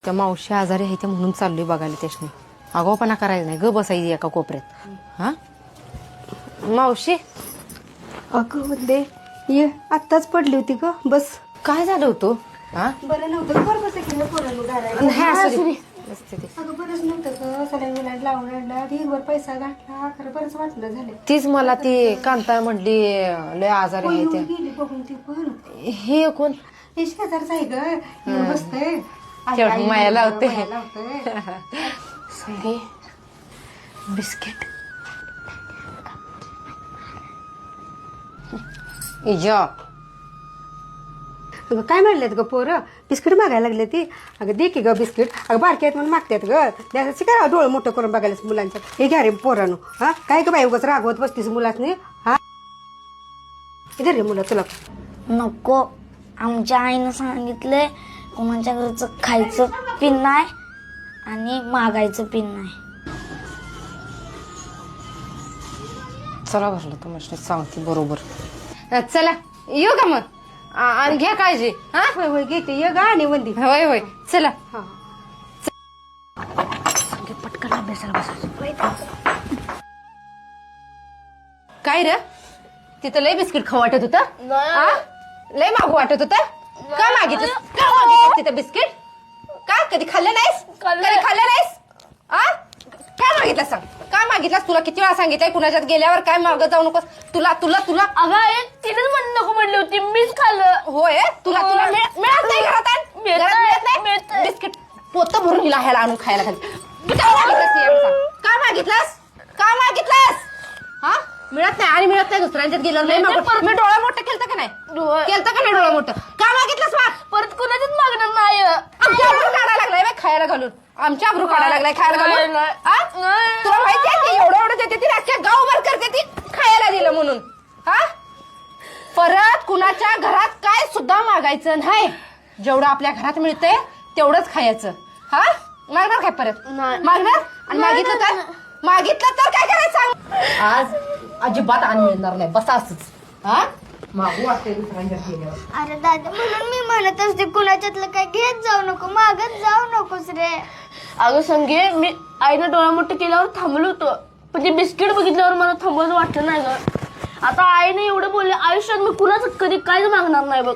त्या मावशी आजारी आहे ते म्हणून चाललोय बघायला त्याशनी. आगाऊपणा करायला नाही, ग बसायची एका कोपऱ्यात. हा मावशी. अगं वंदे ये, आत्ताच पडली होती ग. बस. काय झालं होतं? हा बरं नव्हतं. बरं बस की पोरांनो अगं बरंच नव्हतं ग. सलाईन बिलाईन लावून आणला, ढीगभर पैसा घातला, खरं बरंच वाटलं झालं. तीच मला ती कांता म्हटली लय आजारी आहे येऊन ते. गेली बघून ती पण. हे कोण? हे शेजारचं आहे ग. येऊन बसतंय. तेवढं माया लावते. माया लावतंय. संगे बिस्किट इजा. अगं काय म्हणलेत ग पोरं? बिस्किट मागायला लागले ती. अगं दे की ग बिस्किट. अगं बारकी आहेत म्हणून मागतात ग. द्यायचं काय डोळं मोठं करून बघायला मुलांच्या. हे घ्या रे पोरांनो. हा काय ग बाई उगाच रागवत बसतीस मुलासनी. हा इधर रे मुलं तुला. नको, आमच्या आईनं सांगितलंय कोणाच्या घरचं खायचं पिन नाही आणि मागायचं पिन नाही. चला बसलं तुम्हाला सांगते बरोबर. चला येऊ का मग? आणि घ्या काळजी. हा होय होय घेते. ये ग आणि वंदी. होय होय चला. हा पटकन अभ्यासाला बसायचं. काय रे तिथं लय बिस्किट खाऊ वाटत होतं? हा? लय मागू वाटत होतं? का मागितलं? का मागितलं तिथं बिस्किट? का कधी खाल्लं नाहीस? कधी खाल्लं नाहीस? आ काय मागितलं सांग? का मागितलास? तुला किती वेळा सांगितलंय कुणाच्यात गेल्यावर काय मागत जाऊ नकोस. तुला तुला तुला अगं आई तिनेच म्हणून नको म्हणली होती, मीच खाल्लं. होय तुला तुला मिळत नाही घरात आण? घरात मिळत नाही बिस्किट. पोत भरून हिला ह्याला आणून खायला घाल. काय मागितलंस ते एवढं सांग? का मागितलास? का मागितलास? हा मिळत नाही आणि मिळत नाही दुसऱ्यांच्यात गेल्यावर लय मागून. मी डोळा मोठं केलतं का नाही? केलतं का नाही डोळा मोठं? का मागितलंस माग? परत कुणाच्याच मागणार नाही. आमच्या आबरू काढायला लागलाय बाई खायला घालून. आमच्या आबरू काढायला लागलाय खायला घालून. हा? तुला माहिती आहे की एवढं एवढं देते ती अख्ख्या गावभर करते ती खायला दिलं म्हणून. हा परत कुणाच्या घरात काय सुद्धा मागायचं नाही. जेवढं आपल्या घरात मिळतंय तेवढंच खायचं. हा मागणार काय परत? मागणार? आणि मागितलं तर काय करायचं सांग? आज अजिबात आण मिळणार नाही. बसा असंच. हा मागू वाटतंय दुसऱ्यांच्या गेल्यावर. अरे दादा म्हणून मी म्हणत असते कुणाच्यातलं काय घेत जाऊ नको, मागत जाऊ नकोस रे. अगं संगे मी आईनं डोळा मोठं केल्यावर थांबलो होतो, पण ते बिस्किट बघितल्यावर मला थांबवलं वाटलं नाही ग. आता आईने एवढं बोलले, आयुष्यात मी कुणाचं कधी काहीच मागणार नाही बघ.